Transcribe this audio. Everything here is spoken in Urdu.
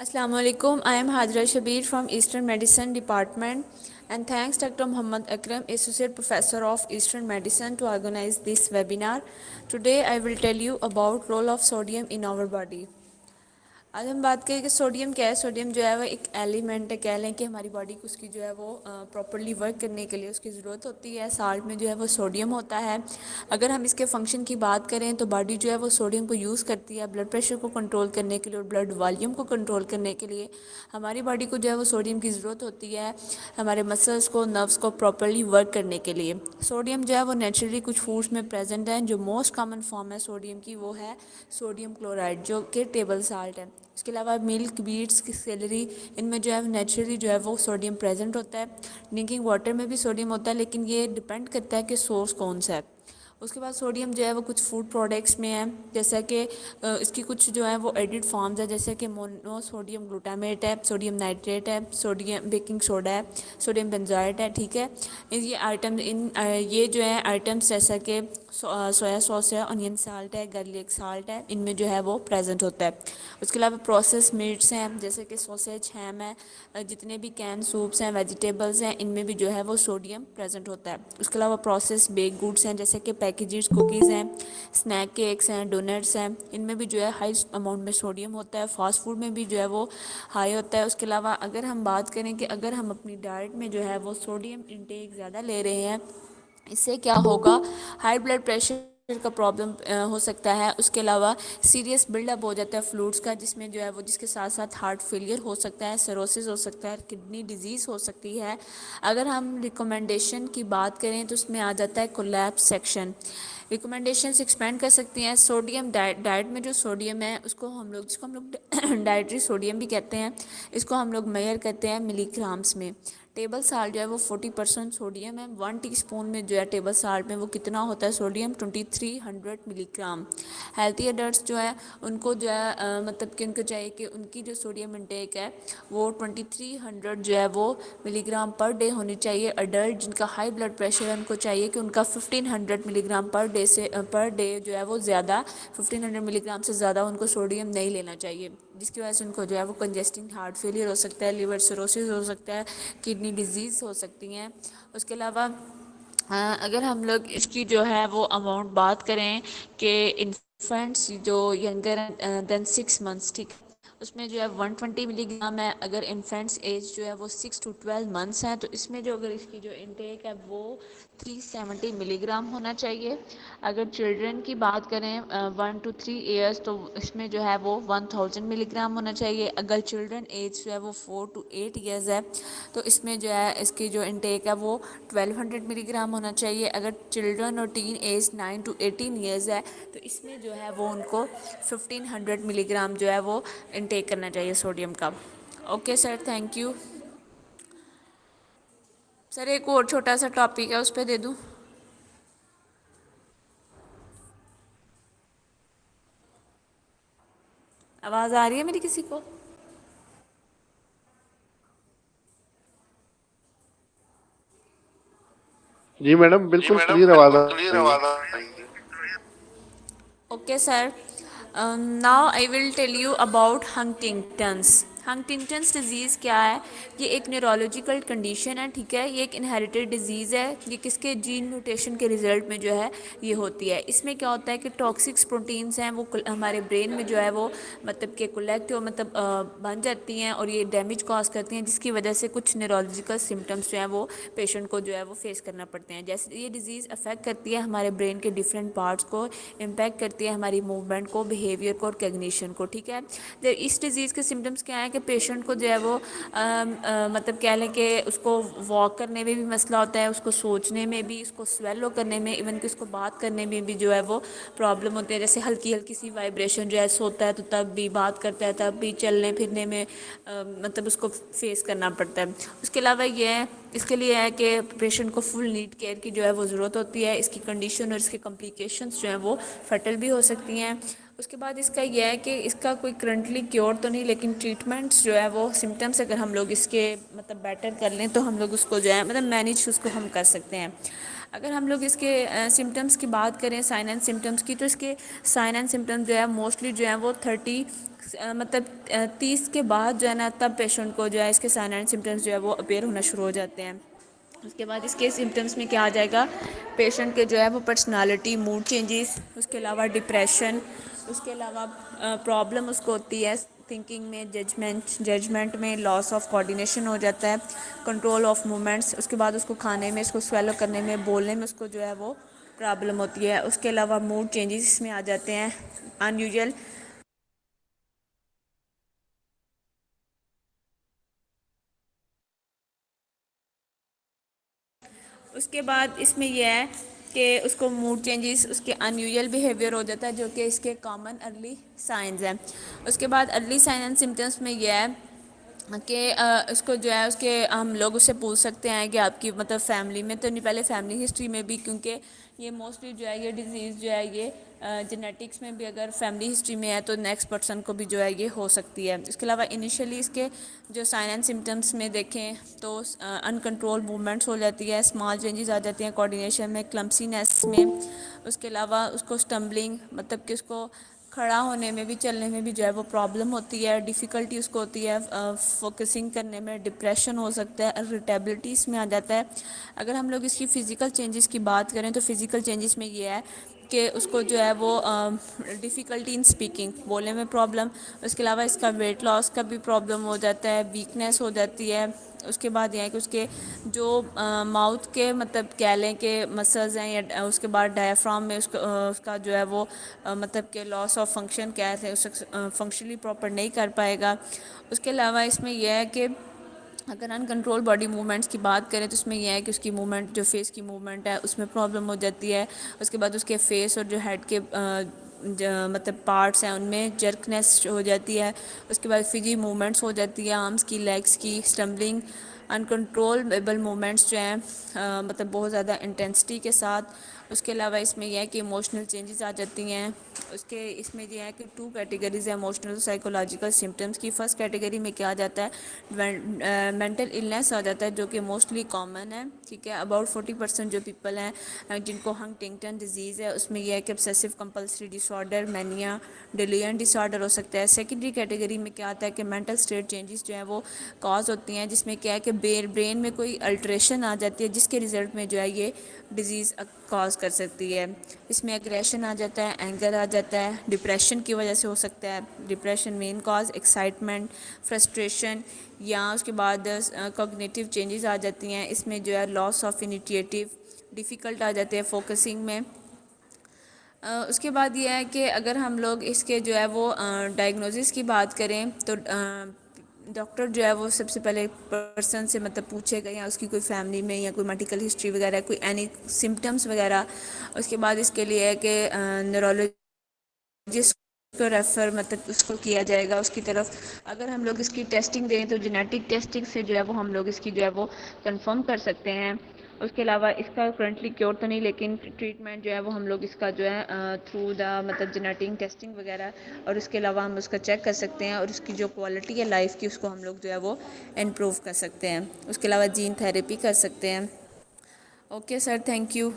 Assalamu alaikum. I am Hadra Shabir from Eastern Medicine Department, and thanks Dr. Muhammad Akram, Associate Professor of Eastern Medicine, to organize this webinar. Today I will tell you about role of sodium in our body. آج ہم بات کریں کہ سوڈیم کیا ہے. سوڈیم جو ہے وہ ایک ایلیمنٹ ہے. کہہ لیں کہ ہماری باڈی کو اس کی جو ہے وہ پراپرلی ورک کرنے کے لیے اس کی ضرورت ہوتی ہے. سالٹ میں جو ہے وہ سوڈیم ہوتا ہے. اگر ہم اس کے فنکشن کی بات کریں تو باڈی جو ہے وہ سوڈیم کو یوز کرتی ہے بلڈ پریشر کو کنٹرول کرنے کے لیے اور بلڈ والیوم کو کنٹرول کرنے کے لیے. ہماری باڈی کو جو ہے وہ سوڈیم کی ضرورت ہوتی ہے ہمارے مسلس کو, نروس کو پراپرلی ورک کرنے کے لیے. سوڈیم جو ہے وہ نیچرلی کچھ فوڈس میں پریزنٹ ہے. جو موسٹ کامن فارم ہے سوڈیم کی وہ ہے سوڈیم کلورائڈ, جو کہ ٹیبل سالٹ ہے. اس کے علاوہ ملک, بیٹس, سیلری, ان میں جو ہے نیچرلی جو ہے وہ سوڈیم پریزنٹ ہوتا ہے. ڈرنکنگ واٹر میں بھی سوڈیم ہوتا ہے, لیکن یہ ڈپینڈ کرتا ہے کہ سورس کون سا ہے. اس کے بعد سوڈیم جو ہے وہ کچھ فوڈ پروڈکٹس میں ہے, جیسا کہ اس کی کچھ جو ہے وہ ایڈڈ فارمز ہے, جیسے کہ مونو سوڈیم گلوٹامیٹ ہے, سوڈیم نائٹریٹ ہے, سوڈیم بیکنگ سوڈا ہے, سوڈیم بینزوائٹ ہے. ٹھیک ہے, یہ آئٹم یہ جو ہے آئٹمس جیسا کہ سویا سوس ہے, انین سالٹ ہے, گارلک سالٹ ہے, ان میں جو ہے وہ پریزنٹ ہوتا ہے. اس کے علاوہ پروسیس میٹس ہیں جیسے کہ سوسیج, ہیم ہے, جتنے بھی کین سوپس ہیں, ویجیٹیبلز ہیں, ان میں بھی جو ہے وہ سوڈیم پریزنٹ ہوتا ہے. اس کے علاوہ پروسیس بیک گوڈس ہیں جیسے کہ پیکیجز کوکیز ہیں, اسنیک کیکس ہیں, ڈونٹس ہیں, ان میں بھی جو ہے ہائی اماؤنٹ میں سوڈیم ہوتا ہے. فاسٹ فوڈ میں بھی جو ہے وہ ہائی ہوتا ہے. اس کے علاوہ اگر ہم بات کریں کہ اگر ہم اپنی ڈائٹ میں جو ہے وہ سوڈیم انٹیک زیادہ لے رہے ہیں, اس سے کیا ہوگا, ہائی بلڈ پریشر کا پرابلم ہو سکتا ہے. اس کے علاوہ سیریس بلڈ اپ ہو جاتا ہے فلوئڈس کا, جس میں جو ہے وہ جس کے ساتھ ساتھ ہارٹ فیلئر ہو سکتا ہے, سیروسس ہو سکتا ہے, کڈنی ڈیزیز ہو سکتی ہے. اگر ہم ریکمنڈیشن کی بات کریں تو اس میں آ جاتا ہے کولیپس سیکشن. ریکمنڈیشنس ایکسپینڈ کر سکتی ہیں. سوڈیم ڈائٹ میں جو سوڈیم ہے اس کو ہم لوگ ڈائٹری سوڈیم بھی کہتے ہیں. اس کو ہم لوگ میئر کرتے ہیں ملی گرامس میں. ٹیبل سالٹ جو ہے وہ 40% سوڈیم ہے. 1 ٹی اسپون میں جو ہے ٹیبل سالٹ میں وہ کتنا ہوتا ہے سوڈیم, 2300 ملی گرام. ہیلتھی اڈلٹس جو ہے ان کو جو ہے مطلب کہ ان کو چاہیے کہ ان کی جو سوڈیم انٹیک ہے وہ 2300 جو ہے وہ ملی گرام پر ڈے ہونی چاہیے. اڈلٹ جن کا ہائی بلڈ پریشر ہے ان کو چاہیے کہ ان کا 1500 ملی گرام پر ڈے جو ہے وہ زیادہ, 1500 ملی گرام سے زیادہ ان کو سوڈیم نہیں لینا چاہیے, جس کی وجہ سے ان کو جو ہے وہ کنجسٹنگ ہارٹ فیلئر ہو سکتا ہے, لیور سروسز ہو سکتا ہے, کڈنی ڈیزیز ہو سکتی ہیں. اس کے علاوہ اگر ہم لوگ اس کی جو ہے وہ اماؤنٹ بات کریں کہ انفینٹس جو ینگر دین 6 منتھس, ٹھیک, اس میں جو ہے 120 ملی گرام ہے. اگر انفینٹس ایج جو ہے وہ 6 to 12 منتھس ہیں تو اس میں جو اگر اس کی جو انٹیک ہے وہ 370 ملی گرام ہونا چاہیے. اگر چلڈرن کی بات کریں 1 to 3 ایئرس تو اس میں جو ہے وہ 1000 ملی گرام ہونا چاہیے. اگر چلڈرن ایج جو ہے وہ 4 to 8 ایئرز ہے تو اس میں جو ہے اس کی جو انٹیک ہے وہ 1200 ملی گرام ہونا چاہیے. اگر چلڈرن اور ٹین ایج 9 to 18 ایئرز ہے تو اس میں جو ہے وہ ان کو 1500 ملی گرام جو ہے وہ انٹیک کرنا چاہیے سوڈیم کا. Okay sir, thank you. Sir ایک اور چھوٹا سا ٹاپک ہے, اس پہ دے دوں؟ آواز آ رہی ہے میری کسی کو؟ جی میڈم, جی بالکل میڈم کلیئر آواز بالکل آ کلیئر رہی ہے. آواز آ رہی ہے. Okay sir, now I will tell you about Huntington's. Huntington's disease کیا ہے؟ یہ ایک نیورولوجیکل کنڈیشن ہے. ٹھیک ہے, یہ ایک انہیریٹیڈ ڈیزیز ہے. یہ کس کے جین میوٹیشن کے رزلٹ میں جو ہے یہ ہوتی ہے. اس میں کیا ہوتا ہے کہ ٹاکسکس پروٹینس ہیں وہ ہمارے برین میں جو ہے وہ مطلب کہ کولیکٹ مطلب بن جاتی ہیں اور یہ ڈیمیج کاز کرتی ہیں, جس کی وجہ سے کچھ نیورولوجیکل سمٹمس جو ہیں وہ پیشنٹ کو جو ہے وہ فیس کرنا پڑتے ہیں. جیسے یہ ڈیزیز افیکٹ کرتی ہے ہمارے برین کے ڈفرینٹ پارٹس کو, امپیکٹ کرتی ہے ہماری موومنٹ کو, بیہیویئر کو اور کیگنیشن کو. ٹھیک ہے, اس ڈیزیز کے سمٹمس کیا ہیں کہ پیشنٹ کو جو ہے وہ مطلب کہہ لیں کہ اس کو واک کرنے میں بھی مسئلہ ہوتا ہے, اس کو سوچنے میں بھی, اس کو سویلو کرنے میں, ایون کہ اس کو بات کرنے میں بھی جو ہے وہ پرابلم ہوتی ہے. جیسے ہلکی ہلکی سی وائبریشن جو ہے سوتا ہے تو تب بھی, بات کرتا ہے تب بھی, چلنے پھرنے میں مطلب اس کو فیس کرنا پڑتا ہے. اس کے علاوہ یہ ہے, اس کے لیے ہے کہ پیشنٹ کو فل نیڈ کیئر کی جو ہے وہ ضرورت ہوتی ہے. اس کی کنڈیشن اور اس کے کمپلیکیشنس جو ہیں وہ فیٹل بھی ہو سکتی ہیں. اس کے بعد اس کا یہ ہے کہ اس کا کوئی کرنٹلی کیور تو نہیں، لیکن ٹریٹمنٹس جو ہے وہ سمٹمس اگر ہم لوگ اس کے مطلب بیٹر کر لیں تو ہم لوگ اس کو جو ہے مطلب مینیج اس کو ہم کر سکتے ہیں۔ اگر ہم لوگ اس کے سمٹمس کی بات کریں، سائن اینڈ سمٹمس کی، تو اس کے سائن اینڈ سمٹمس جو ہے موسٹلی جو ہے وہ 30 کے بعد جو ہے نا تب پیشنٹ کو جو ہے اس کے سائن اینڈ سمٹمس جو ہے وہ اپیئر ہونا شروع ہو جاتے ہیں۔ اس کے بعد اس کے سمٹمس میں کیا آ جائے گا، پیشنٹ کے جو ہے وہ پرسنالٹی، موڈ چینجز، اس کے علاوہ ڈپریشن، اس کے علاوہ پرابلم اس کو ہوتی ہے تھنکنگ میں، ججمنٹ میں، لاس آف کوآرڈینیشن ہو جاتا ہے، کنٹرول آف مومنٹس، اس کے بعد اس کو کھانے میں، اس کو سویلو کرنے میں، بولنے میں اس کو جو ہے وہ پرابلم ہوتی ہے۔ اس کے علاوہ موڈ چینجز اس میں آ جاتے ہیں، ان یوزول۔ اس کے بعد اس میں یہ ہے کہ اس کو موڈ چینجز، اس کے ان یوزول بیہیویئر ہو جاتا ہے، جو کہ اس کے کامن ارلی سائنز ہیں۔ اس کے بعد ارلی سائن اینڈ سمٹمس میں یہ ہے کہ اس کو جو ہے اس کے ہم لوگ اس سے پوچھ سکتے ہیں کہ آپ کی مطلب فیملی میں تو نہیں، پہلے فیملی ہسٹری میں بھی، کیونکہ یہ موسٹلی جو ہے یہ ڈیزیز جو ہے یہ جینیٹکس میں بھی اگر فیملی ہسٹری میں ہے تو نیکسٹ پرسن کو بھی جو ہے یہ ہو سکتی ہے۔ اس کے علاوہ انیشیلی اس کے جو سائن اینڈ سمٹمس میں دیکھیں تو ان کنٹرول موومنٹس ہو جاتی ہے، اسمال چینجز آ جاتی ہیں کوآرڈینیشن میں، کلمسینس میں۔ اس کے علاوہ اس کو اسٹمبلنگ مطلب کہ اس کو کھڑا ہونے میں بھی، چلنے میں بھی جو ہے وہ پرابلم ہوتی ہے، ڈیفیکلٹی اس کو ہوتی ہے، فوکسنگ کرنے میں، ڈپریشن ہو سکتا ہے، ارریٹیبلٹی اس میں آ جاتا ہے۔ اگر ہم لوگ اس کی فزیکل چینجز کی بات کریں تو فزیکل چینجز میں یہ ہے کہ اس کو جو ہے وہ ڈیفیکلٹی ان اسپیکنگ، بولنے میں پرابلم، اس کے علاوہ اس کا ویٹ لاس کا بھی پرابلم ہو جاتا ہے، ویکنیس ہو جاتی ہے۔ اس کے بعد یہ ہے کہ اس کے جو ماؤتھ کے مطلب کہہ لیں کہ مسلز ہیں، یا اس کے بعد ڈایافرام میں اس کا جو ہے وہ مطلب کہ لاس آف فنکشن کیا ہے، اسے فنکشنلی پراپر نہیں کر پائے گا۔ اس کے علاوہ اس میں یہ ہے کہ اگر ان کنٹرول باڈی موومنٹس کی بات کریں تو اس میں یہ ہے کہ اس کی موومنٹ، جو فیس کی موومنٹ ہے اس میں پرابلم ہو جاتی ہے۔ اس کے بعد اس کے فیس اور جو ہیڈ کے مطلب پارٹس ہیں ان میں جرکنیس ہو جاتی ہے۔ اس کے بعد فجی موومنٹس ہو جاتی ہے، آرمس کی، لیگس کی، اسٹمبلنگ، انکنٹرولبل موومنٹس جو ہیں مطلب بہت زیادہ انٹینسٹی کے ساتھ۔ اس کے علاوہ اس میں یہ ہے کہ ایموشنل چینجز آ جاتی ہیں۔ اس میں یہ ہے کہ 2 کیٹیگریز ہیں ایموشنل سائیکولوجیکل سمٹمس کی۔ فرسٹ کیٹیگری میں کیا جاتا ہے، مینٹل النیس آ جاتا ہے، جو کہ موسٹلی کامن ہے، ٹھیک ہے۔ اباؤٹ 40% جو پیپل ہیں جن کو ہنٹنگٹن ڈیزیز ہے، اس میں یہ ہے کہ obsessive compulsory disorder، مینیا، ڈیلیئنٹ ڈس آرڈر ہو سکتا ہے۔ سیکنڈری کیٹیگری میں کیا آتا ہے کہ مینٹل اسٹیٹ چینجز جو ہیں وہ کاز ہوتی ہیں، جس میں کیا ہے کہ برین میں کوئی الٹریشن آ جاتی ہے، جس کے رزلٹ میں جو ہے یہ ڈیزیز کاز کر سکتی ہے۔ اس میں اگریشن آ جاتا ہے، اینگر آ جاتا ہے، ڈپریشن کی وجہ سے ہو سکتا ہے۔ Depression main cause, excitement, frustration, یا اس کے بعد کوگنیٹیو چینجز آ جاتی ہیں۔ اس میں جو ہے لاس آف انیشیٹو، ڈیفیکلٹ آ جاتے ہیں فوکسنگ میں۔ اس کے بعد یہ ہے کہ اگر ہم لوگ اس کے جو ہے وہ ڈائگنوزس کی بات کریں تو ڈاکٹر جو ہے وہ سب سے پہلے پرسن سے مطلب پوچھے گا، یا اس کی کوئی فیملی میں یا کوئی میڈیکل ہسٹری وغیرہ، کوئی اینی سمٹمس وغیرہ۔ اس کے بعد اس کے لیے ہے کہ نیورولوجسٹ کو ریفر مطلب اس کو کیا جائے گا اس کی طرف۔ اگر ہم لوگ اس کی ٹیسٹنگ دیں تو جینیٹک ٹیسٹنگ سے جو ہے وہ ہم لوگ اس کی جو ہے وہ کنفرم کر سکتے ہیں۔ اس کے علاوہ اس کا کرنٹلی کیور تو نہیں، لیکن ٹریٹمنٹ جو ہے وہ ہم لوگ اس کا جو ہے تھرو دا مطلب جینیٹک ٹیسٹنگ وغیرہ، اور اس کے علاوہ ہم اس کا چیک کر سکتے ہیں، اور اس کی جو کوالٹی ہے لائف کی اس کو ہم لوگ جو ہے وہ امپروو کر سکتے ہیں۔ اس کے علاوہ جین تھیراپی کر سکتے ہیں۔ Okay sir, thank you.